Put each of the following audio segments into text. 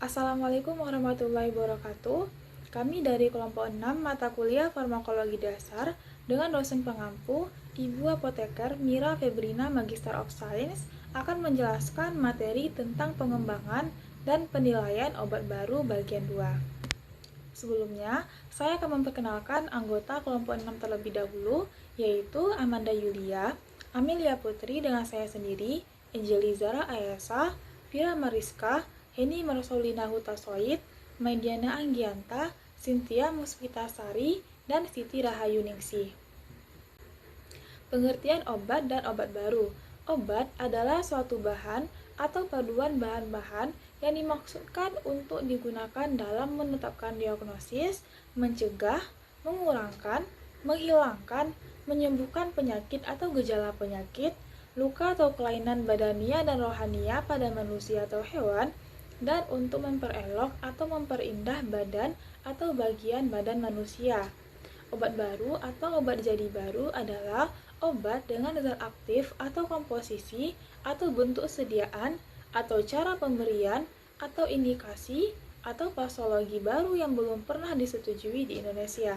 Assalamualaikum warahmatullahi wabarakatuh. Kami dari kelompok 6 mata kuliah Farmakologi Dasar dengan dosen pengampu Ibu Apoteker Mira Febrina Magister of Science akan menjelaskan materi tentang pengembangan dan penilaian obat baru bagian 2. Sebelumnya, saya akan memperkenalkan anggota kelompok 6 terlebih dahulu, yaitu Amanda Yulia, Amelia Putri dengan saya sendiri, Angelizara Ayasa, Vira Mariska, Heni Marsolina Hutasoid, Maidiana Anggianta, Cynthia Musfitasari, dan Siti Rahayu Ningsih. Pengertian obat dan obat baru. Obat adalah suatu bahan atau paduan bahan-bahan yang dimaksudkan untuk digunakan dalam menetapkan diagnosis, mencegah, mengurangkan, menghilangkan, menyembuhkan penyakit atau gejala penyakit, luka atau kelainan badania dan rohania pada manusia atau hewan, dan untuk memperelok atau memperindah badan atau bagian badan manusia. Obat baru atau obat jadi baru adalah obat dengan zat aktif atau komposisi atau bentuk sediaan atau cara pemberian atau indikasi atau posologi baru yang belum pernah disetujui di Indonesia.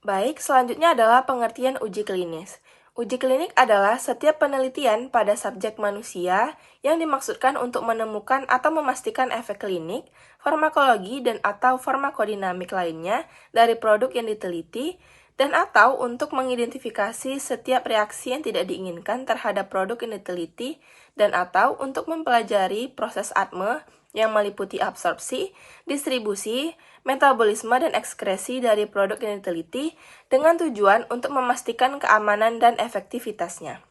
Baik, selanjutnya adalah pengertian uji klinis. Uji klinik adalah setiap penelitian pada subjek manusia yang dimaksudkan untuk menemukan atau memastikan efek klinik, farmakologi dan atau farmakodinamik lainnya dari produk yang diteliti, dan atau untuk mengidentifikasi setiap reaksi yang tidak diinginkan terhadap produk yang diteliti, dan atau untuk mempelajari proses ATME yang meliputi absorpsi, distribusi, metabolisme dan ekskresi dari produk yang diteliti dengan tujuan untuk memastikan keamanan dan efektivitasnya.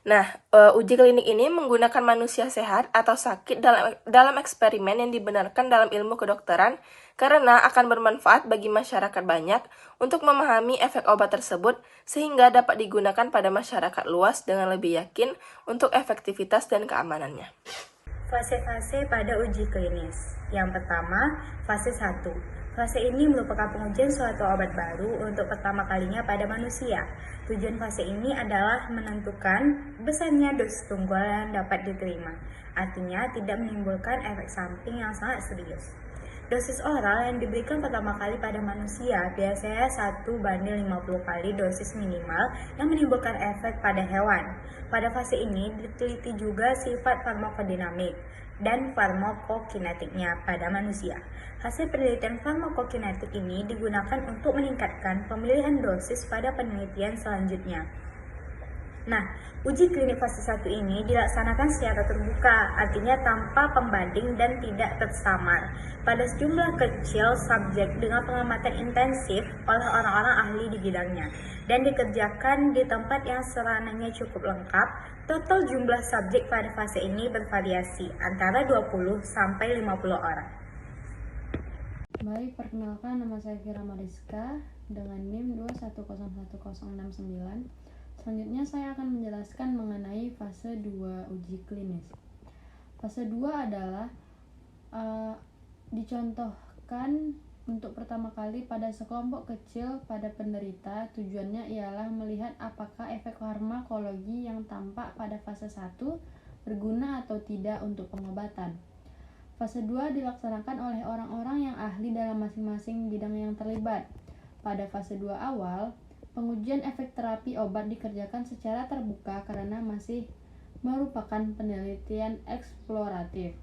Nah, uji klinik ini menggunakan manusia sehat atau sakit dalam eksperimen yang dibenarkan dalam ilmu kedokteran karena akan bermanfaat bagi masyarakat banyak untuk memahami efek obat tersebut sehingga dapat digunakan pada masyarakat luas dengan lebih yakin untuk efektivitas dan keamanannya. Fase-fase pada uji klinis. Yang pertama, fase 1. Fase ini merupakan pengujian suatu obat baru untuk pertama kalinya pada manusia. Tujuan fase ini adalah menentukan besarnya dosis tunggal yang dapat diterima. Artinya tidak menimbulkan efek samping yang sangat serius. Dosis oral yang diberikan pertama kali pada manusia biasanya 1:50 kali dosis minimal yang menimbulkan efek pada hewan. Pada fase ini diteliti juga sifat farmakodinamik dan farmakokinetiknya pada manusia. Hasil penelitian farmakokinetik ini digunakan untuk meningkatkan pemilihan dosis pada penelitian selanjutnya. Nah, uji klinik fase 1 ini dilaksanakan secara terbuka, artinya tanpa pembanding dan tidak tersamar, pada sejumlah kecil subjek dengan pengamatan intensif oleh orang-orang ahli di bidangnya, dan dikerjakan di tempat yang sarananya cukup lengkap. Total jumlah subjek pada fase ini bervariasi, antara 20 sampai 50 orang. Baik, perkenalkan nama saya Vira Mariska dengan NIM 2101069. Selanjutnya saya akan menjelaskan mengenai fase 2 uji klinis. Fase 2 adalah dicontohkan untuk pertama kali pada sekelompok kecil pada penderita. Tujuannya ialah melihat apakah efek farmakologi yang tampak pada fase 1 berguna atau tidak untuk pengobatan. Fase 2 dilaksanakan oleh orang-orang yang ahli dalam masing-masing bidang yang terlibat. Pada fase 2 awal, pengujian efek terapi obat dikerjakan secara terbuka karena masih merupakan penelitian eksploratif.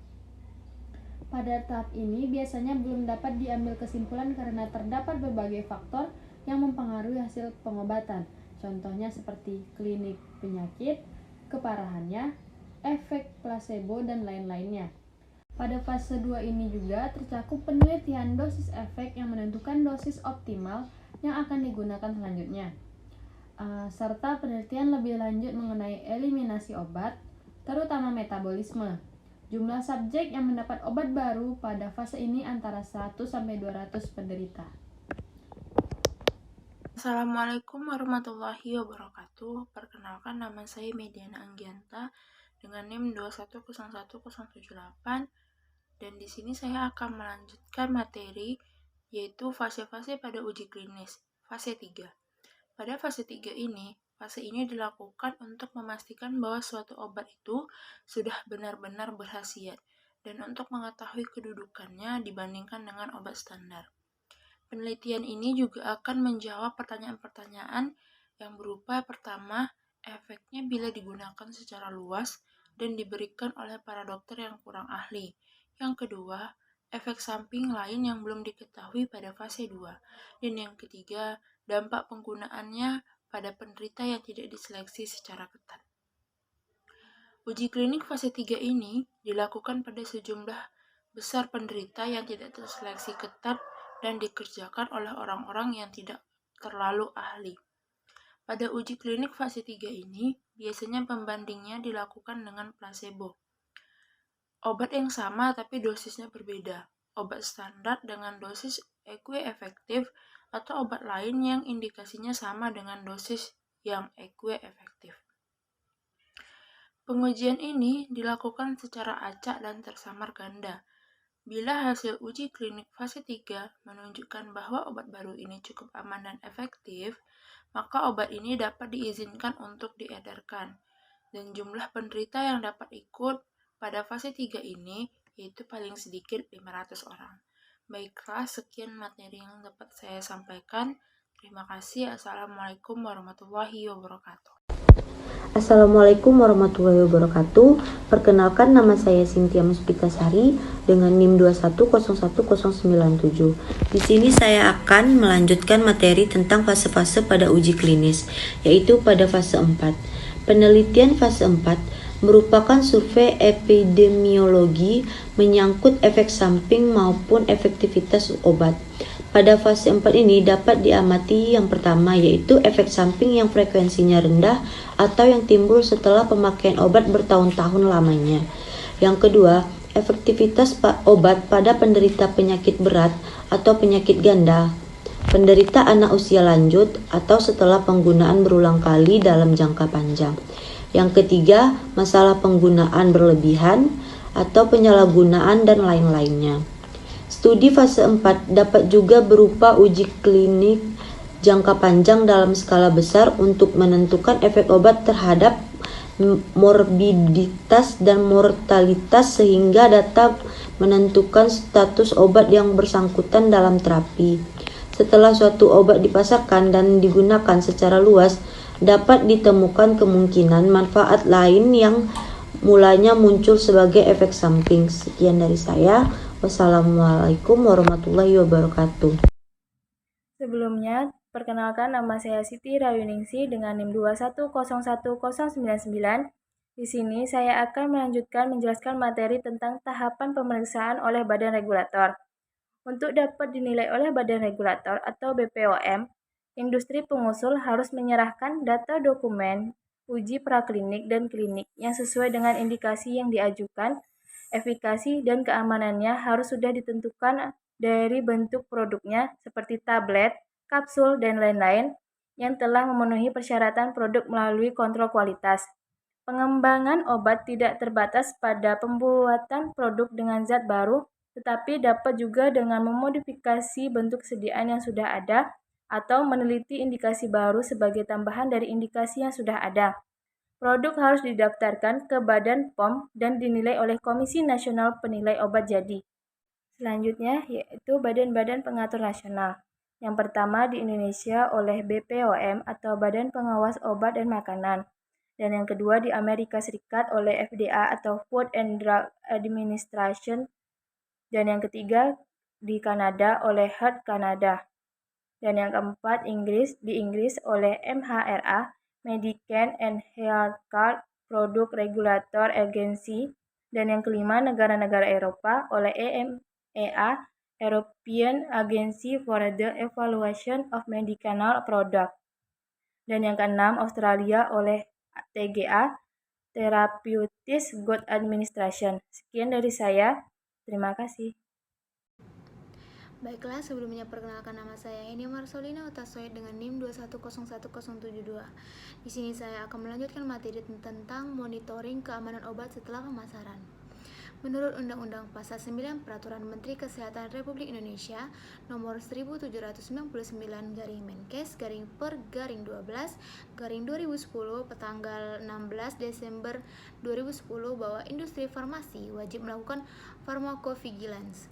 Pada tahap ini biasanya belum dapat diambil kesimpulan karena terdapat berbagai faktor yang mempengaruhi hasil pengobatan. Contohnya seperti klinik penyakit, keparahannya, efek placebo, dan lain-lainnya. Pada fase 2 ini juga tercakup penelitian dosis efek yang menentukan dosis optimal yang akan digunakan selanjutnya, serta penelitian lebih lanjut mengenai eliminasi obat, terutama metabolisme. Jumlah subjek yang mendapat obat baru pada fase ini antara 100-200 penderita. Assalamualaikum warahmatullahi wabarakatuh. Perkenalkan, nama saya Maidiana Anggianta dengan NIM 2101078, dan di sini saya akan melanjutkan materi yaitu fase-fase pada uji klinis, fase 3. Pada fase 3 ini, fase ini dilakukan untuk memastikan bahwa suatu obat itu sudah benar-benar berkhasiat dan untuk mengetahui kedudukannya dibandingkan dengan obat standar. Penelitian ini juga akan menjawab pertanyaan-pertanyaan yang berupa pertama, efeknya bila digunakan secara luas dan diberikan oleh para dokter yang kurang ahli. Yang kedua, efek samping lain yang belum diketahui pada fase 2. Dan yang ketiga, dampak penggunaannya pada penderita yang tidak diseleksi secara ketat. Uji klinik fase 3 ini dilakukan pada sejumlah besar penderita yang tidak terseleksi ketat dan dikerjakan oleh orang-orang yang tidak terlalu ahli. Pada uji klinik fase 3 ini, biasanya pembandingnya dilakukan dengan placebo. Obat yang sama tapi dosisnya berbeda. Obat standar dengan dosis equi-efektif atau obat lain yang indikasinya sama dengan dosis yang equi-efektif. Pengujian ini dilakukan secara acak dan tersamar ganda. Bila hasil uji klinik fase 3 menunjukkan bahwa obat baru ini cukup aman dan efektif, maka obat ini dapat diizinkan untuk diedarkan. Dan jumlah penderita yang dapat ikut pada fase 3 ini yaitu paling sedikit 500 orang. Baiklah, sekian materi yang dapat saya sampaikan. Terima kasih. Assalamualaikum warahmatullahi wabarakatuh. Assalamualaikum warahmatullahi wabarakatuh. Perkenalkan, nama saya Cynthia Muspitasari dengan NIM 2101097. Di sini saya akan melanjutkan materi tentang fase-fase pada uji klinis, yaitu pada fase 4. Penelitian fase 4 merupakan survei epidemiologi menyangkut efek samping maupun efektivitas obat. Pada fase 4 ini dapat diamati yang pertama, yaitu efek samping yang frekuensinya rendah atau yang timbul setelah pemakaian obat bertahun-tahun lamanya. Yang kedua, efektivitas obat pada penderita penyakit berat atau penyakit ganda, penderita anak usia lanjut, atau setelah penggunaan berulang kali dalam jangka panjang. Yang ketiga, masalah penggunaan berlebihan atau penyalahgunaan dan lain-lainnya. Studi fase 4 dapat juga berupa uji klinik jangka panjang dalam skala besar untuk menentukan efek obat terhadap morbiditas dan mortalitas sehingga dapat menentukan status obat yang bersangkutan dalam terapi. Setelah suatu obat dipasarkan dan digunakan secara luas, dapat ditemukan kemungkinan manfaat lain yang mulanya muncul sebagai efek samping. Sekian dari saya. Wassalamualaikum warahmatullahi wabarakatuh. Sebelumnya, perkenalkan, nama saya Siti Rayuningsi dengan NIM 2101099. Di sini saya akan melanjutkan menjelaskan materi tentang tahapan pemeriksaan oleh Badan Regulator. Untuk dapat dinilai oleh Badan Regulator atau BPOM, industri pengusul harus menyerahkan data dokumen uji praklinik dan klinik yang sesuai dengan indikasi yang diajukan. Efikasi dan keamanannya harus sudah ditentukan dari bentuk produknya seperti tablet, kapsul, dan lain-lain yang telah memenuhi persyaratan produk melalui kontrol kualitas. Pengembangan obat tidak terbatas pada pembuatan produk dengan zat baru, tetapi dapat juga dengan memodifikasi bentuk sediaan yang sudah ada atau meneliti indikasi baru sebagai tambahan dari indikasi yang sudah ada. Produk harus didaftarkan ke Badan POM dan dinilai oleh Komisi Nasional Penilai Obat Jadi. Selanjutnya yaitu Badan-Badan Pengatur Nasional. Yang pertama di Indonesia oleh BPOM atau Badan Pengawas Obat dan Makanan. Dan yang kedua di Amerika Serikat oleh FDA atau Food and Drug Administration. Dan yang ketiga di Kanada oleh Health Canada. Dan yang keempat di Inggris oleh MHRA, Medicines and Healthcare Product Regulator Agency, dan yang kelima negara-negara Eropa oleh EMEA, European Agency for the Evaluation of Medicinal Products, dan yang keenam Australia oleh TGA, Therapeutics Goods Administration. Sekian dari saya, terima kasih. Baiklah, sebelumnya perkenalkan, nama saya Eni Marsolina Utasoid dengan NIM 2101072. Di sini saya akan melanjutkan materi tentang monitoring keamanan obat setelah pemasaran. Menurut Undang-Undang Pasal 9 Peraturan Menteri Kesehatan Republik Indonesia Nomor 1799-Menkes/Per/12/2010 petanggal 16 Desember 2010 bahwa industri farmasi wajib melakukan pharmacovigilance.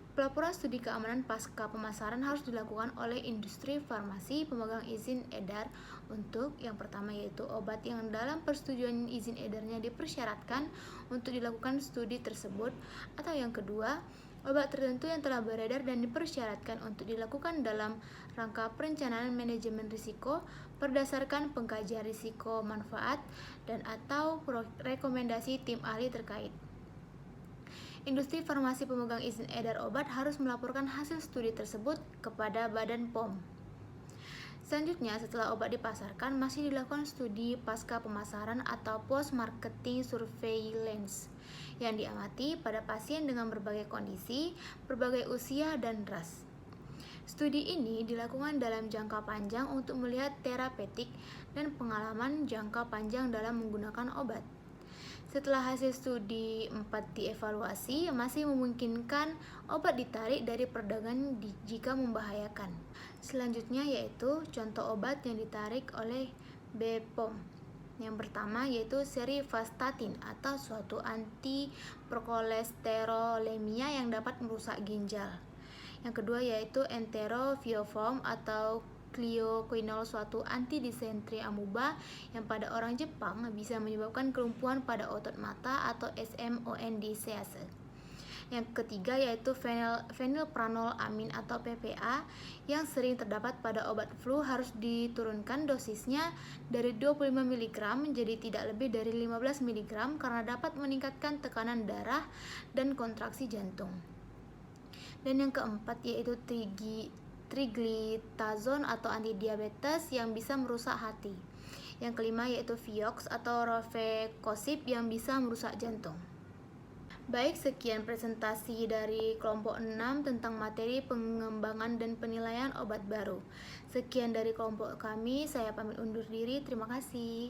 Pelaporan studi keamanan pasca pemasaran harus dilakukan oleh industri farmasi pemegang izin edar untuk yang pertama yaitu obat yang dalam persetujuan izin edarnya dipersyaratkan untuk dilakukan studi tersebut, atau yang kedua obat tertentu yang telah beredar dan dipersyaratkan untuk dilakukan dalam rangka perencanaan manajemen risiko berdasarkan pengkajian risiko manfaat dan atau rekomendasi tim ahli terkait. Industri farmasi pemegang izin edar obat harus melaporkan hasil studi tersebut kepada Badan POM. Selanjutnya, setelah obat dipasarkan, masih dilakukan studi pasca pemasaran atau post-marketing surveillance yang diamati pada pasien dengan berbagai kondisi, berbagai usia, dan ras. Studi ini dilakukan dalam jangka panjang untuk melihat terapeutik dan pengalaman jangka panjang dalam menggunakan obat. Setelah hasil studi 4 dievaluasi, masih memungkinkan obat ditarik dari perdagangan jika membahayakan. Selanjutnya yaitu contoh obat yang ditarik oleh BPOM. Yang pertama yaitu serivastatin atau suatu antiprokolesterolemia yang dapat merusak ginjal. Yang kedua yaitu enterovioform atau Clioquinol, suatu anti-disentri amuba yang pada orang Jepang bisa menyebabkan kelumpuhan pada otot mata atau SMONDCase. Yang ketiga yaitu fenilpranolamin atau PPA yang sering terdapat pada obat flu, harus diturunkan dosisnya dari 25 mg menjadi tidak lebih dari 15 mg karena dapat meningkatkan tekanan darah dan kontraksi jantung. Dan yang keempat yaitu triglitazone atau antidiabetes yang bisa merusak hati. Yang kelima yaitu Vioxx atau rofecoxib yang bisa merusak jantung. Baik, sekian presentasi dari kelompok 6 tentang materi pengembangan dan penilaian obat baru. Sekian dari kelompok kami, saya pamit undur diri. Terima kasih.